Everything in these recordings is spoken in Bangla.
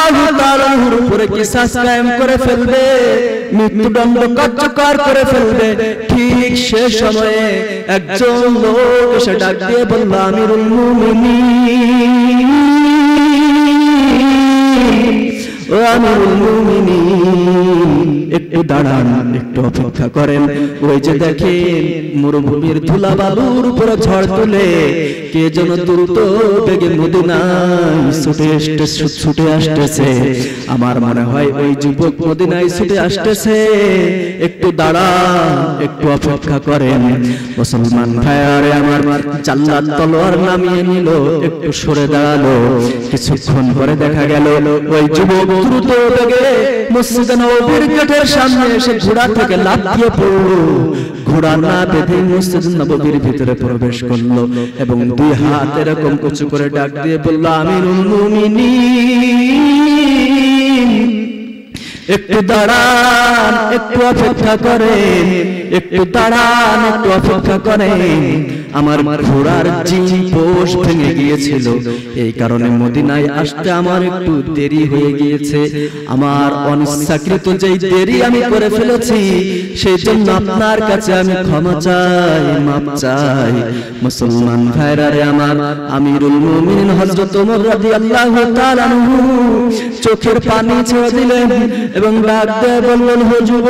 রাদিয়াল্লাহু তাআলা আনহুর উপরে কিসাস কায়েম করে ফেলবে, মৃত্যুদণ্ড কার্যকর করে ফেলবে। ঠিক সে সময়ে একজন লোক এসে ডাক দিয়ে বলল, আমিরুল মুমিনিন, ও আমিরুল মুমিনিন, একটু দাঁড়ান, একটু অপেক্ষা করেন। ওই যে দেখেন মরুভূমির ধুলা বালুর উপরে ঝড় তুলে কে যেন দ্রুত বেগে মদিনায় ছুটে আসতেছে। আমার মনে হয় ওই যুবক মদিনায় ছুটে আসতেছে। একটু দাঁড়ান, একটু অপেক্ষা করেন। মুসলমান ভাইয়ারে আমার, জাল্লাদ তলোয়ার নামিয়ে নিল, একটু সরে দাঁড়ালো। কিছুক্ষণ পরে দেখা গেল ওই যুবক দ্রুত বেগে মসজিদে নববীর গেটের সামনে এসে ঘোড়া থেকে লাফ দিয়ে পড়ল। ঘোড়া না বেঁধে মসজিদ নববীর ভিতরে প্রবেশ করলো এবং দুই হাত এরকম উঁচু করে ডাক দিয়ে বলল, আমিরুল মুমিনিন, একটু দাঁড়ান, একটু অপেক্ষা করেন, একটু দাঁড়ান, একটু অপেক্ষা করেন। আমার ঘোড়ার জিহ্বা ভেঙে গিয়েছিল, এই কারণে মদিনায় আসতে আমার একটু দেরি হয়ে গিয়েছে। আমার অনিচ্ছাকৃত যেই দেরি আমি করে ফেলেছি, সেই জন্য আপনার কাছে আমি ক্ষমা চাই, মাপ চাই। মুসলমান ভাইরা রে আমার, আমিরুল মুমিনিন হযরত ওমর রাদিয়াল্লাহু তাআলা আনহু চোখের পানি ছেড়ে দিলেন এবং ডাক দিয়ে বললেন, হুজুর,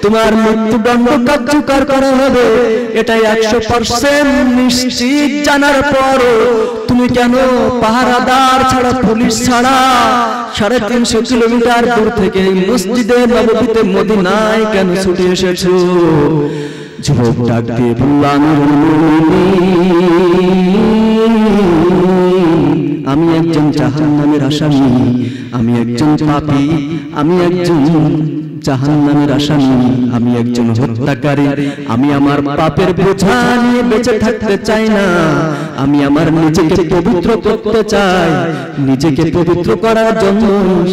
তোমার মৃত্যুদণ্ড কার্যকর করা হবে, এটা 100% নিশ্চিত জানার পর তুমি কেন পাহারাদার ছাড়া, পুলিশ ছাড়া 350 কিলোমিটার দূর থেকে মসজিদে নববীতে মদিনায় কেন ছুটে এসেছো? যুবক ডাক দিয়ে বলল, আমি একজন জাহান্নামের আসামি, আমি একজন পাপী, আমি একজন জাহান্নামের আসামি, আমি একজন হত্যাকারী। আমি আমার পাপের বোঝা নিয়ে বেঁচে থাকতে চাই না। আমি আমার নিজেকে পবিত্র করতে চাই। নিজেকে পবিত্র করার জন্য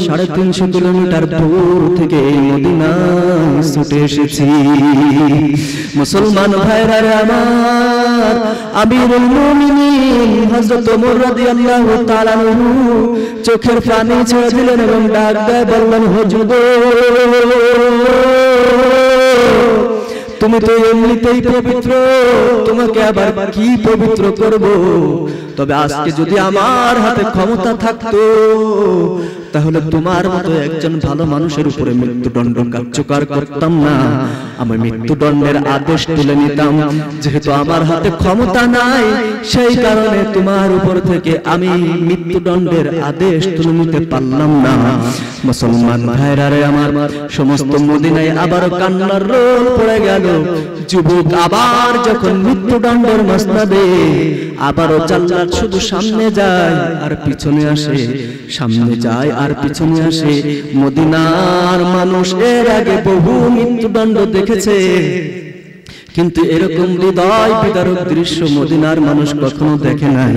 350 কিলোমিটার দূর থেকে এই মদিনায় ছুটে এসেছি। মুসলমান ভাইরা আমার, আমিরুল মুমিনিন হযরত ওমর রাদিয়াল্লাহু তাআলা আনহু চোখের পানি ছেড়ে দিলেন এবং ডাক দিয়ে বললেন, হুজুর, তুমি তো এমনিতেই পবিত্র, তোমাকে আবার কি পবিত্র করব? তবে আজকে যদি আমার হাতে ক্ষমতা থাকতো, তাহলে তোমার মতো একজন ভালো মানুষের উপরে মৃত্যুদণ্ড কার্যকর করতাম না, আমি মৃত্যুদণ্ডের আদেশ তুলে নিতাম। যেহেতু আমার হাতে ক্ষমতা নাই, সেই কারণে তোমার উপর থেকে আমি মৃত্যুদণ্ডের আদেশ তুলে নিতে পারলাম না। মুসলমান ভাইরা রে আমার, সমস্ত মদিনায় আবারও কান্নার রোল পড়ে গেল। যুবক আবার যখন মৃত্যুদণ্ডের মসনদে আবারও জাল্লাদ শুধু সামনে যায় আর পিছনে আসে, সামনে যায় আর পিছনে আসে। মদিনার মানুষ এর আগে বহু মৃত্যুদণ্ড দেখেছে, কিন্তু এরকম হৃদয় বিদারক দৃশ্য মদিনার মানুষ কখনো দেখে নাই।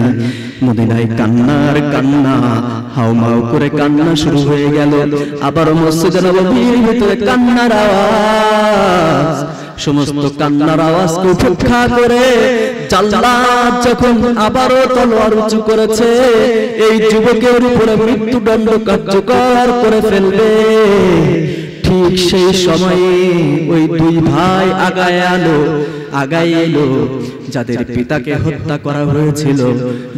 মদিনায় কান্নার কান্না, হাউমাউ করে কান্না শুরু হয়ে গেল। আবার মসজিদে নববীর ভিতরে কান্নার আওয়াজ। সমস্ত কান্নার আওয়াজকে উপেক্ষা করে জাল্লাদ যখন আবারও তলোয়ার উঁচু করেছে, এই যুবকের উপরে মৃত্যুদণ্ড কার্যকর করে ফেলবে। ঠিক সেই সময়ে ওই দুই ভাই আগায় এলো, যাদের পিতাকে হত্যা করা হয়েছিল,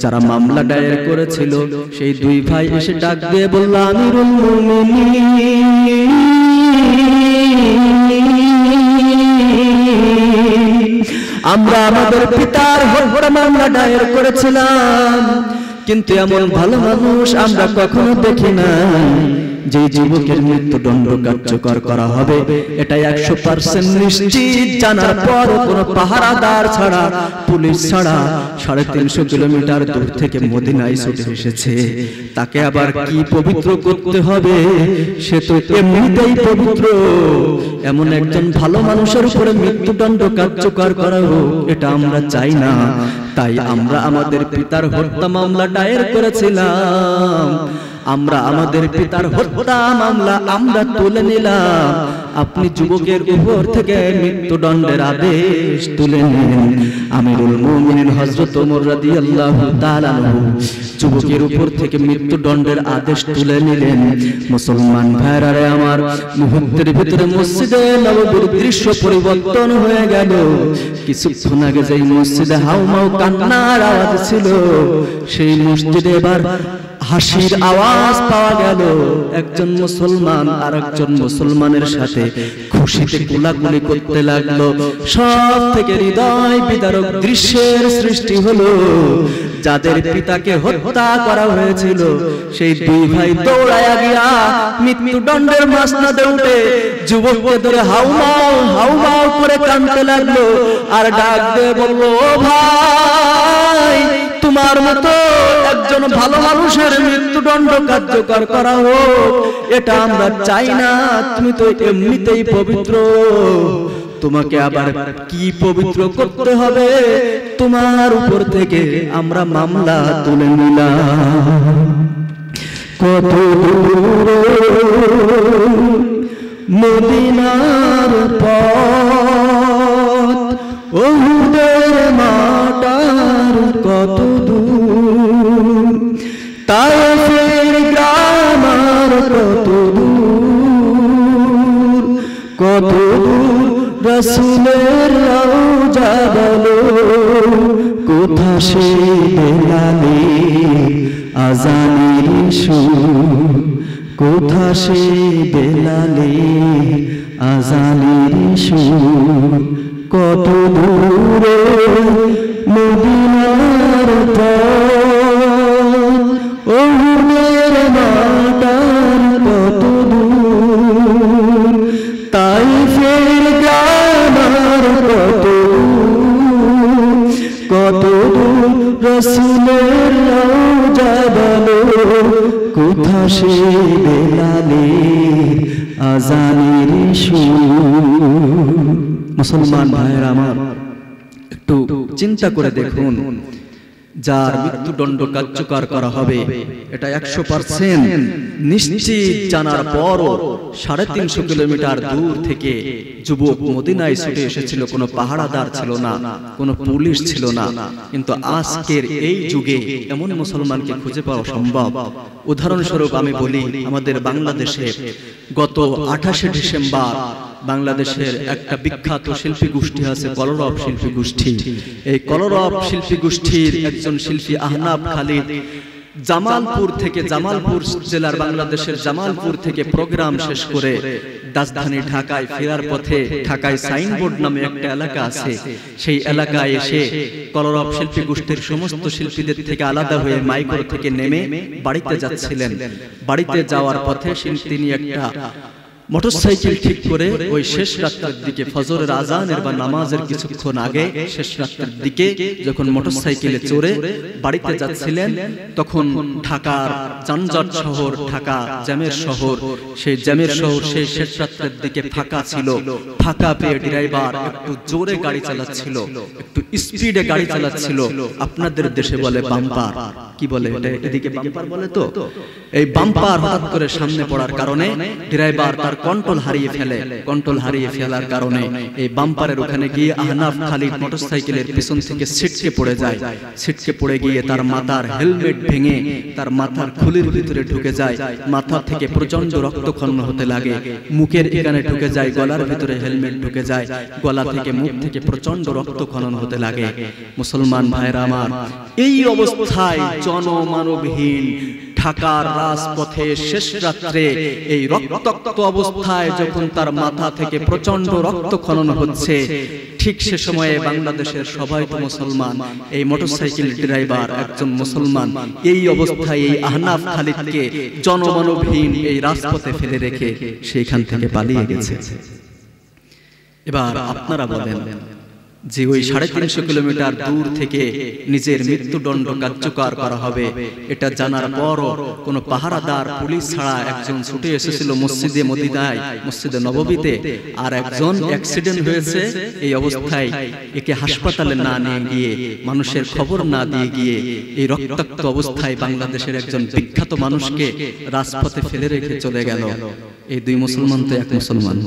যারা মামলা দায়ের করেছিল, সেই দুই ভাই এসে ডাক দিয়ে বলল, আমিরুল মুমিনিন, আমরা আমাদের পিতার হত্যা মামলা দায়ের করেছিলাম, কিন্তু এমন ভালো মানুষ আমরা কখনো দেখি নাই। যে যুবকের মৃত্যুদণ্ড কার্যকর করা হবে, এটা 100% নিশ্চিত জানার পর কোন পাহারাদার ছাড়া, পুলিশ ছাড়া 350 কিলোমিটার দূর থেকে মদিনায় ছুটে এসেছে। তাকে আবার কি পবিত্র করতে হবে? সে তো এমনিতেই পবিত্র। এমন একজন ভালো মানুষের উপরে মৃত্যুদণ্ড কার্যকর করা হোক, এটা আমরা চাই না। তাই আমরা আমাদের পিতার হত্যা মামলা দায়ের করেছিলাম। আমরা আমাদের পিতার হত্যা মামলা আমরা তুলে নিলাম আপনি যুবকের উপর থেকে মৃত্যুদণ্ডের আদেশ তুলে নিলেন। আমিরুল মুমিনিন হযরত ওমর রাদিয়াল্লাহু তাআলা আনহু যুবকের উপর থেকে মৃত্যুদণ্ডের আদেশ তুলে নিলেন। মুসলমান ভাইরা রে আমার, মুহূর্তের ভিতরে মসজিদে নববীর দৃশ্য পরিবর্তন হয়ে গেল। কিছুক্ষণ আগে যেই মসজিদে হাউমাউ কান্নার আওয়াজ ছিল, সেই মসজিদে এবার হাসির আওয়াজ পাওয়া গেল। একজন মুসলমান আর একজন মুসলমানের সাথে খুশিতে কোলাকুলি করতে লাগলো। সব থেকে হৃদয় বিদারক দৃশ্যের সৃষ্টি হলো। যাদের পিতাকে হত্যা করা হয়েছিল, সেই দুই ভাই দৌড়ায়া গিয়া মৃত্যুদণ্ডের মাসনদে উঠে যুবককে ধরে হাউমাউ হাউমাউ করে কাঁদতে লাগলো। আর ডাক দিয়ে বলল, ও ভাই, তোমার মতো একজন ভালো মানুষের মৃত্যুদণ্ড কার্যকর করা হোক, এটা আমরা চাই না। তুমি তো এমনিতেই পবিত্র, তোমাকে আবার কি পবিত্র করতে হবে? তোমার উপর থেকে আমরা মামলা তুলে নিলাম। কত দূরে মদিনার পথ, ওহুদের মাটার কত দূর, তায়েফের গ্রাম আর কত দূর, কত দূর রাসূলের রওজা বলো, কোথা সে বেলালের আযানের সুর, কোথা সে বেলালের আযানের সুর, কত দূরে মদিনার পথ, ওহুদের মাটার কত দূর, তায়েফের গ্রাম আর কত দূর, কত দূর রাসূলের রওজা বলো, কোথা সে বেলালের আযানের সুর। মুসলমান ভাইয়েরা আমার, একটু চিন্তা করে দেখুন, যার মৃত্যুদণ্ড কার্যকর করা হবে এটা 100% নিশ্চিত জানার পরও 350 কিলোমিটার দূর থেকে যুবক মদিনায় ছুটে এসেছিল। কোনো পাহারাদার ছিল না, কোনো পুলিশ ছিল না। কিন্তু আজকের এই যুগে এমন মুসলমানকে খুঁজে পাওয়া সম্ভব। উদাহরণস্বরূপ আমি বলি, আমাদের বাংলাদেশে গত 28 ডিসেম্বর বাংলাদেশের একটা বিখ্যাত শিল্পী গোষ্ঠী আছে, কলরব শিল্পী গোষ্ঠী। এই কলরব শিল্পী গোষ্ঠীর একজন শিল্পী আহনাফ খালিদ জামালপুর থেকে, জামালপুর জেলার বাংলাদেশের জামালপুর থেকে প্রোগ্রাম শেষ করে রাজধানী ঢাকায় ফেরার পথে ঢাকায় সাইনবোর্ড নামে একটা এলাকা আছে, সেই এলাকায় এসে কলরব শিল্পী গোষ্ঠীর সমস্ত শিল্পীদের থেকে আলাদা হয়ে মাইক্রো থেকে নেমে বাড়িতে যাচ্ছিলেন। বাড়িতে যাওয়ার পথে তিনি একটা মোটরসাইকেল ঠিক করে ওই শেষ রাতের দিকে, ফজরের আজানের বা নামাজের কিছুক্ষণ আগে শেষ রাতের দিকে যখন মোটরসাইকেলে চড়ে বাড়িতে যাচ্ছিলেন, তখন ঢাকার যানজট শহর, ঢাকা জ্যামের শহর, সেই জ্যামের শহর সেই শেষ রাতের দিকে ফাঁকা ছিল। ফাঁকা পেয়ে ড্রাইভার একটু জোরে গাড়ি চালাচ্ছিল, একটু স্পিডে গাড়ি চালাচ্ছিল। আপনাদের দেশে বলে বাম্পার, কি বলে এটা? এদিকে বাম্পার বলে। তো এই বাম্পার হঠাৎ করে সামনে পড়ার কারণে ড্রাইভার তার কন্ট্রোল হারিয়ে ফেলে। কন্ট্রোল হারিয়ে ফেলার কারণে এই বাম্পারের ওখানে গিয়ে আহনাফ খালিদ মোটরসাইকেলের পিছন থেকে ছিটকে পড়ে যায়। ছিটকে পড়ে গিয়ে তার মাথার হেলমেট ভেঙে তার মাথার খুলির ভিতরে ঢুকে যায়। মাথা থেকে প্রচন্ড রক্তক্ষরণ হতে লাগে, মুখের এখানে ঢুকে যায়, গলার ভিতরে হেলমেট ঢুকে যায়, গলা থেকে মুখ থেকে প্রচন্ড রক্তক্ষরণ হতে লাগে। মুসলমান ভাইরা আমার, এই অবস্থায় জনমানবহীন ঢাকার রাজপথে শেষ রাত্রে এই রক্তাক্ত অবস্থায় যখন তার মাথা থেকে প্রচন্ড রক্তক্ষরণ হচ্ছে, ঠিক সে সময়ে বাংলাদেশের সবাই তো মুসলমান। এই মোটরসাইকেল ড্রাইভার একজন মুসলমান। এই অবস্থায় এই আহনাফ খালিদকে জনমানবহীন এই রাজপথে ফেলে রেখে সেইখান থেকে পালিয়ে গেছে। এবার আপনারা বলেন যে ওই 350 কিলোমিটার দূর থেকে নিজের মৃত্যুদণ্ড কার্যকর করা হবে, এটা জানার পরও কোনো পাহারাদার পুলিশ ছাড়া একজন ছুটে এসেছিল মসজিদে মদিনায়, মসজিদে নববীতে, আর একজন অ্যাক্সিডেন্ট হয়েছে। এই অবস্থায় একে হাসপাতালে না নিয়ে গিয়ে, মানুষের খবর না দিয়ে গিয়ে, এই রক্তাক্ত অবস্থায় বাংলাদেশের একজন বিখ্যাত মানুষকে রাজপথে ফেলে রেখে চলে গেল। এই দুই মুসলমান তো এক মুসলমান।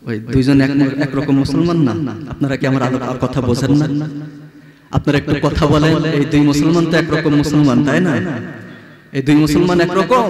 ওই দুইজন একরকম মুসলমান না? আপনারা কি আমার কথা বোঝেন না? আপনারা একটু কথা বলেন, এই দুই মুসলমান তো একরকম মুসলমান, তাই না? এই দুই মুসলমান একরকম।